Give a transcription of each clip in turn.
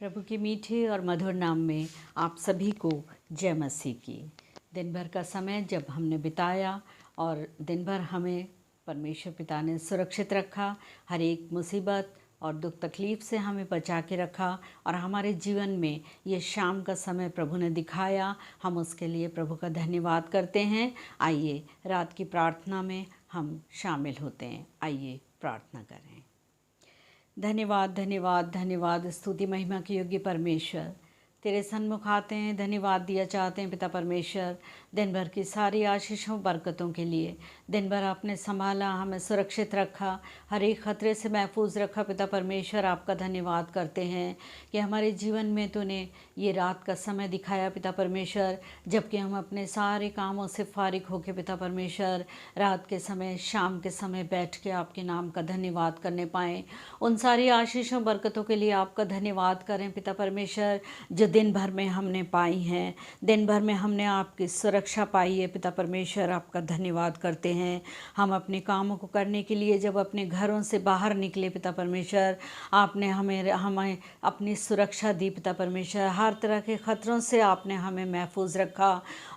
प्रभु के मीठे और मधुर नाम में आप सभी को जय मसीह की। दिन भर का समय जब हमने बिताया और दिन भर हमें परमेश्वर पिता ने सुरक्षित रखा, हर एक मुसीबत और दुख तकलीफ़ से हमें बचा के रखा और हमारे जीवन में ये शाम का समय प्रभु ने दिखाया, हम उसके लिए प्रभु का धन्यवाद करते हैं। आइए रात की प्रार्थना में हम शामिल होते हैं। आइए प्रार्थना करें। धन्यवाद धन्यवाद धन्यवाद, स्तुति महिमा की योग्य परमेश्वर, तेरे सन्मुख आते हैं, धन्यवाद दिया चाहते हैं पिता परमेश्वर दिन भर की सारी आशीषों बरकतों के लिए। दिन भर आपने संभाला, हमें सुरक्षित रखा, हर एक खतरे से महफूज रखा। पिता परमेश्वर आपका धन्यवाद करते हैं कि हमारे जीवन में तूने ये रात का समय दिखाया पिता परमेश्वर, जबकि हम अपने सारे कामों से फारिग होकर पिता परमेश्वर रात के समय, शाम के समय बैठ के आपके नाम का धन्यवाद करने पाएँ। उन सारी आशीषों बरकतों के लिए आपका धन्यवाद करें पिता परमेश्वर, जो दिन भर में हमने पाई हैं। दिन भर में हमने आपकी सुरक्षा पाई है पिता परमेश्वर, आपका धन्यवाद करते हैं। हम अपने कामों को करने के लिए जब अपने घरों से बाहर निकले पिता परमेश्वर, आपने हमें अपनी सुरक्षा दी पिता परमेश्वर, हर तरह के ख़तरों से आपने हमें महफूज रखा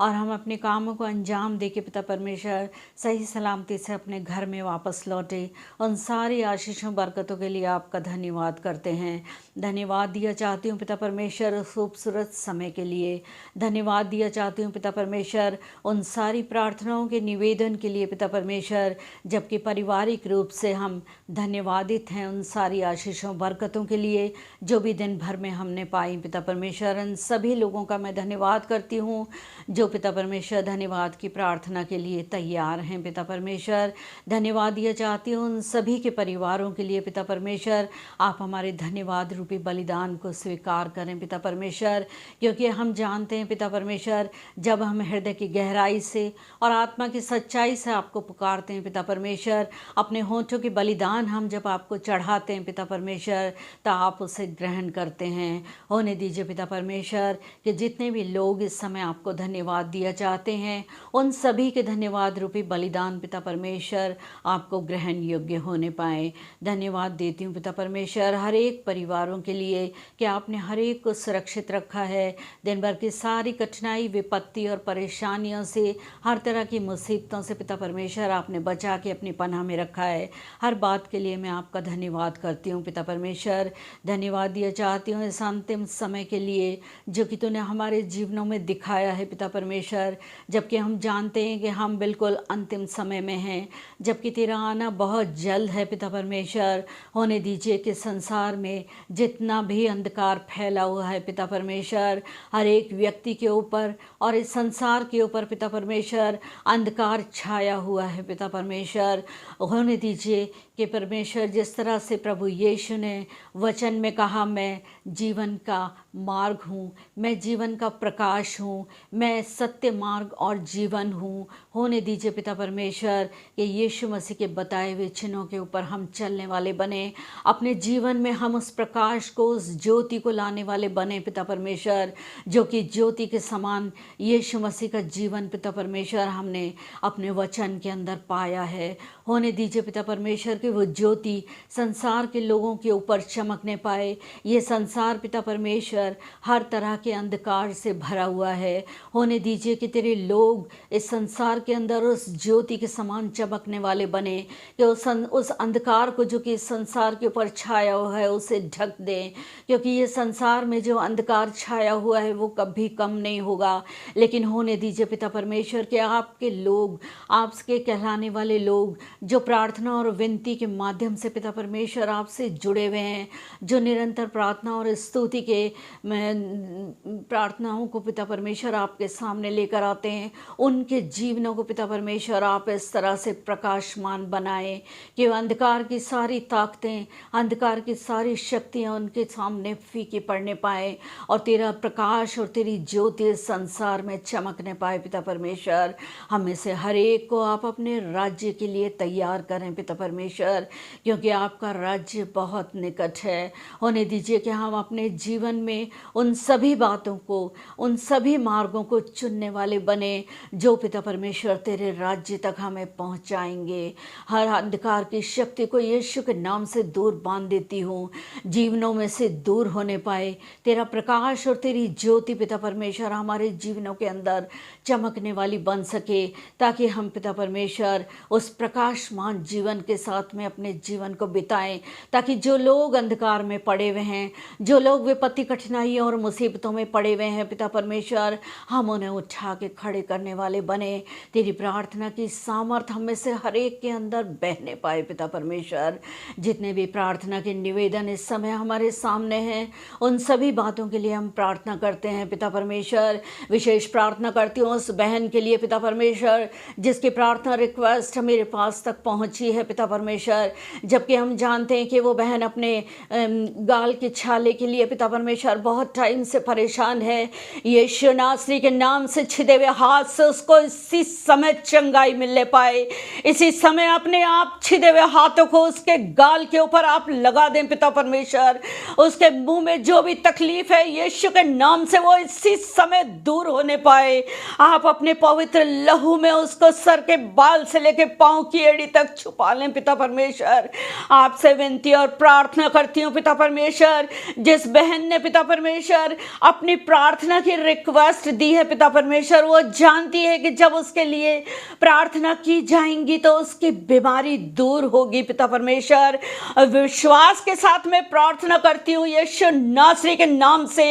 और हम अपने कामों को अंजाम दे के पिता परमेश्वर सही सलामती से अपने घर में वापस लौटे। उन सारी आशीषों बरकतों के लिए आपका धन्यवाद करते हैं। धन्यवाद दिया चाहती हूँ पिता परमेश्वर खूबसूरत समय के लिए। धन्यवाद दिया चाहती हूँ पिता परमेश्वर उन सारी प्रार्थनाओं के निवेदन के लिए पिता परमेश्वर, जबकि पारिवारिक रूप से हम धन्यवादित हैं उन सारी आशीषों बरकतों के लिए जो भी दिन भर में हमने पाई पिता परमेश्वर। उन सभी लोगों का मैं धन्यवाद करती हूँ जो पिता परमेश्वर धन्यवाद की प्रार्थना के लिए तैयार हैं पिता परमेश्वर। धन्यवाद दिया चाहती हूँ उन सभी के परिवारों के लिए पिता परमेश्वर, आप हमारे धन्यवाद रूपी बलिदान को स्वीकार करें पिता परमेश्वर, क्योंकि हम जानते हैं पिता परमेश्वर जब हम हृदय की गहराई से और आत्मा की सच्चाई से आपको पुकारते हैं पिता परमेश्वर, अपने होठों के बलिदान हम जब आपको चढ़ाते हैं पिता परमेश्वर, तो आप उसे ग्रहण करते हैं। होने दीजिए पिता परमेश्वर कि जितने भी लोग इस समय आपको धन्यवाद दिया चाहते हैं, उन सभी के धन्यवाद रूपी बलिदान पिता परमेश्वर आपको ग्रहण योग्य होने पाए। धन्यवाद देती हूँ पिता परमेश्वर हर एक परिवारों के लिए कि आपने हर एक को सुरक्षित रखा है। दिन भर की सारी कठिनाई, विपत्ति और परेशानियों से, हर तरह की मुसीबतों से पिता परमेश्वर आपने बचा के अपनी पनाह में रखा है। हर बात के लिए मैं आपका धन्यवाद करती हूँ पिता परमेश्वर। धन्यवाद दिया चाहती हूँ इस अंतिम समय के लिए जो कि तूने हमारे जीवनों में दिखाया है पिता परमेश्वर, जबकि हम जानते हैं कि हम बिल्कुल अंतिम समय में हैं, जबकि तेरा आना बहुत जल्द है पिता परमेश्वर। होने दीजिए कि संसार में जितना भी अंधकार फैला हुआ है पिता परमेश्वर, हर एक व्यक्ति के ऊपर और इस संसार के ऊपर पिता परमेश्वर अंधकार छाया हुआ है पिता परमेश्वर। होने दीजिए कि परमेश्वर जिस तरह से प्रभु यीशु ने वचन में कहा, मैं जीवन का मार्ग हूँ, मैं जीवन का प्रकाश हूँ, मैं सत्य मार्ग और जीवन हूँ। होने दीजिए पिता परमेश्वर कि यीशु मसीह के बताए हुए चिन्हों के ऊपर हम चलने वाले बने, अपने जीवन में हम उस प्रकाश को, उस ज्योति को लाने वाले बने पिता परमेश्वर, जो कि ज्योति के समान यीशु मसीह का जीवन पिता परमेश्वर हमने अपने वचन के अंदर पाया है। होने दीजिए पिता परमेश्वर कि वो ज्योति संसार के लोगों के ऊपर चमकने पाए। ये संसार पिता परमेश्वर हर तरह के अंधकार से भरा हुआ है। होने दीजिए कि तेरे लोग इस संसार के अंदर उस ज्योति के समान चमकने वाले बने कि उस अंधकार को जो कि इस संसार के ऊपर छाया हुआ है उसे ढक दें, क्योंकि ये संसार में जो अंधकार छाया हुआ है वो कभी कम नहीं होगा। लेकिन होने दीजिए पिता परमेश्वर कि आपके लोग, आपके कहलाने वाले लोग जो प्रार्थना और विनती के माध्यम से पिता परमेश्वर आपसे जुड़े हुए हैं, जो निरंतर प्रार्थना और स्तुति के प्रार्थनाओं को पिता परमेश्वर आपके सामने लेकर आते हैं, उनके जीवनों को पिता परमेश्वर आप इस तरह से प्रकाशमान बनाएं कि अंधकार की सारी ताकतें, अंधकार की सारी शक्तियां उनके सामने फीकी पड़ने पाए। और तेरा प्रकाश और तेरी ज्योति इस संसार में चमकने पाए पिता परमेश्वर। हम में से हर एक को आप अपने राज्य के लिए तैयार करें पिता परमेश्वर, क्योंकि आपका राज्य बहुत निकट है। होने दीजिए कि हम अपने जीवन में उन सभी बातों को, उन सभी मार्गों को चुनने वाले बने जो पिता परमेश्वर तेरे राज्य तक हमें पहुंचाएंगे। हर अंधकार की शक्ति को यीशु के नाम से दूर बांध देती हूँ, जीवनों में से दूर होने पाए। तेरा प्रकाश और तेरी ज्योति पिता परमेश्वर हमारे जीवनों के अंदर चमकने वाली बन सके, ताकि हम पिता परमेश्वर उस प्रकाशमान जीवन के साथ में अपने जीवन को बिताएं, ताकि जो लोग अंधकार में पड़े हुए हैं, जो लोग विपत्ति कठिनाइयों और मुसीबतों में पड़े हुए हैं पिता परमेश्वर, हम उन्हें उठा के खड़े करने वाले बने। तेरी प्रार्थना की सामर्थ हम में से हर एक के अंदर बहने पाए पिता परमेश्वर। जितने भी प्रार्थना के निवेदन इस समय हमारे सामने हैं, उन सभी बातों के लिए हम प्रार्थना करते हैं पिता परमेश्वर। विशेष प्रार्थना करती हूँ उस बहन के लिए पिता परमेश्वर, जिसकी प्रार्थना रिक्वेस्ट मेरे पास तक पहुँची है पिता परमेश्वर, जबकि हम जानते हैं कि वो बहन अपने गाल के छाले के लिए पिता परमेश्वर बहुत टाइम से परेशान है। यीशु नासरी के नाम से छिदे हुए हाथ से उसको इसी समय चंगाई मिलने पाए। इसी समय अपने आप छिदे हुए हाथों को उसके गाल के ऊपर आप लगा दें पिता परमेश्वर। उसके मुंह में जो भी तकलीफ है यीशु के नाम से वो इसी समय दूर होने पाए। आप अपने पवित्र लहू में उसको सर के बाल से लेके पांव की एड़ी तक छुपा लें पिता परमेश्वर। आपसे विनती और प्रार्थना करती हूँ पिता परमेश्वर, जिस बहन ने पिता परमेश्वर अपनी प्रार्थना की रिक्वेस्ट दी है पिता परमेश्वर, वो जानती है कि जब उसके लिए प्रार्थना की जाएंगी तो उसकी बीमारी दूर होगी पिता परमेश्वर। विश्वास के साथ में प्रार्थना करती हूँ यीशु नासरी के नाम से,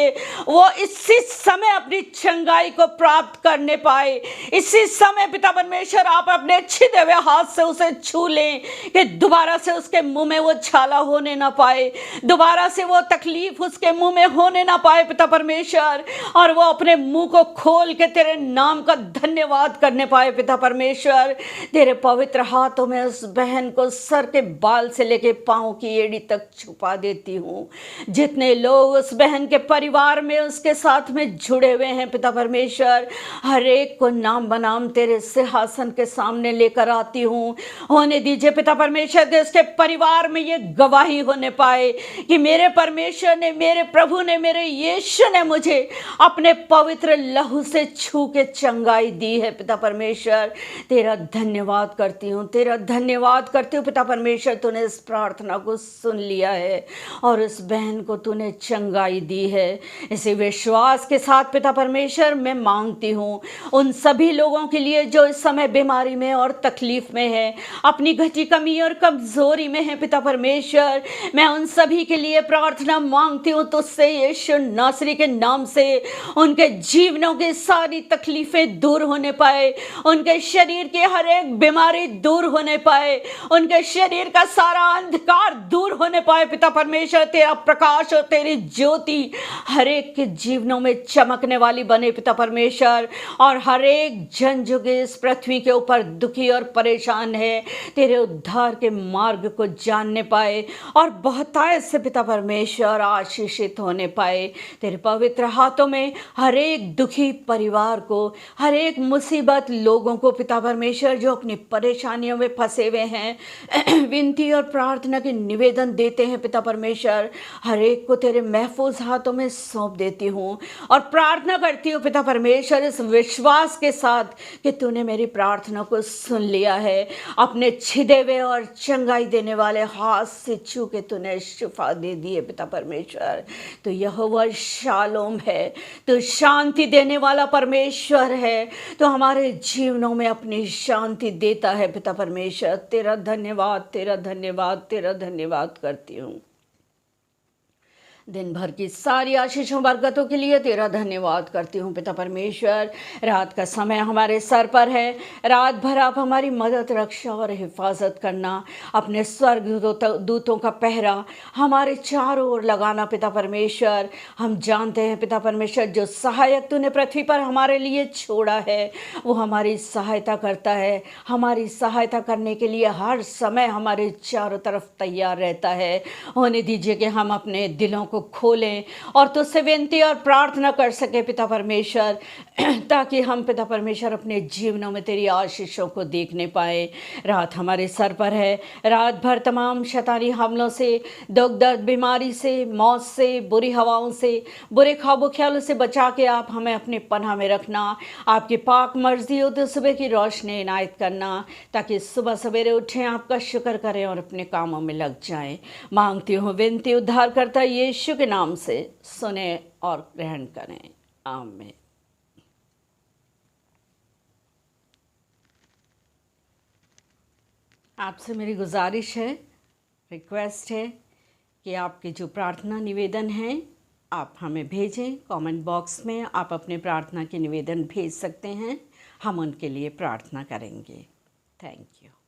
वो इसी समय अपनी चंगाई को प्राप्त करने पाए। इसी समय पिता परमेश्वर आप अपने छिदे हुए हाथ से उसे छू लें कि दोबारा से उसके मुंह में वो छाला होने ना पाए, दोबारा से वो तकलीफ उसके मुंह में होने ना पाए पिता परमेश्वर, और वो अपने मुंह को खोल के तेरे नाम का धन्यवाद करने पाए पिता परमेश्वर। तेरे पवित्र हाथों में उस बहन को सर के बाल से लेके पांव की एड़ी तक छुपा देती हूँ। जितने लोग उस बहन के परिवार में उसके साथ में जुड़े हुए हैं पिता परमेश्वर, हर एक को नाम बनाम तेरे सिंहासन के सामने लेकर आती हूँ। होने दीजिए पिता परमेश्वर कि उसके परिवार में ये गवाही होने पाए कि मेरे परमेश्वर ने, मेरे प्रभु ने, मेरे यीशु ने मुझे अपने पवित्र लहू से छू के चंगाई दी है पिता परमेश्वर। तेरा धन्यवाद करती हूँ, तेरा धन्यवाद करती हूँ पिता परमेश्वर। तूने इस प्रार्थना को सुन लिया है और इस बहन को तूने चंगाई दी है। इसी विश्वास के साथ पिता परमेश्वर मैं मांगती हूँ उन सभी लोगों के लिए जो इस समय बीमारी में और तकलीफ में है, अपनी घटी कमी और कमजोरी में है पिता परमेश्वर। मैं उन सभी के लिए प्रार्थना मांगती हूँ तुझसे यीशु नासरी के नाम से। उनके जीवनों की सारी तकलीफें दूर होने पाए, उनके शरीर की हर एक बीमारी दूर होने पाए, उनके शरीर का सारा अंधकार दूर होने पाए पिता परमेश्वर। तेरा प्रकाश और तेरी ज्योति हर एक के जीवनों में चमकने वाली बने पिता परमेश्वर, और हर एक जन जो कि इस पृथ्वी के ऊपर दुखी और परेशान है तेरे उद्धार के मार्ग को जानने पाए और बहुतायत से पिता परमेश्वर आशीषित होने पाए। तेरे पवित्र हाथों में हर एक दुखी परिवार को, हर एक मुसीबत लोगों को पिता परमेश्वर जो अपनी परेशानियों में फंसे हुए हैं विनती और प्रार्थना के निवेदन देते हैं पिता परमेश्वर, हर एक को तेरे महफूज हाथों में सौंप देती हूँ और प्रार्थना करती हूँ पिता परमेश्वर इस विश्वास के साथ कि तूने मेरी प्रार्थना को सुन लिया है। अपने छिदे हुए और चंगाई देने वाले हाथ से छू के तूने शिफा दे दी है पिता परमेश्वर। तो यहोवा शालोम है, तो शांति देने वाला परमेश्वर है, तो हमारे जीवनों में अपनी शांति देता है पिता परमेश्वर। तेरा धन्यवाद, तेरा धन्यवाद, तेरा धन्यवाद करती हूँ। दिन भर की सारी आशीषों बरकतों के लिए तेरा धन्यवाद करती हूँ पिता परमेश्वर। रात का समय हमारे सर पर है, रात भर आप हमारी मदद, रक्षा और हिफाजत करना, अपने स्वर्ग दूतों का पहरा हमारे चारों ओर लगाना पिता परमेश्वर। हम जानते हैं पिता परमेश्वर जो सहायक तूने पृथ्वी पर हमारे लिए छोड़ा है वो हमारी सहायता करता है, हमारी सहायता करने के लिए हर समय हमारे चारों तरफ तैयार रहता है। होने दीजिए कि हम अपने दिलों को को खोलें और तुझसे विनती और प्रार्थना कर सके पिता परमेश्वर, ताकि हम पिता परमेश्वर अपने जीवनों में तेरी आशीषों को देखने पाए। रात हमारे सर पर है, रात भर तमाम शैतानी हमलों से, दुख दर्द, बीमारी से, मौत से, बुरी हवाओं से, बुरे ख्वाबों ख्यालों से बचा के आप हमें अपने पनाह में रखना। आपकी पाक मर्जी हो तो सुबह की रोशनी इनायत करना, ताकि सुबह सवेरे उठें, आपका शुक्र करें और अपने कामों में लग जाएं। मांगती हूँ विनती उद्धार करता यीशु के नाम से सुने और ग्रहण करें, आमीन। आपसे मेरी गुजारिश है, रिक्वेस्ट है कि आपके जो प्रार्थना निवेदन हैं आप हमें भेजें। कमेंट बॉक्स में आप अपने प्रार्थना के निवेदन भेज सकते हैं, हम उनके लिए प्रार्थना करेंगे। Thank you.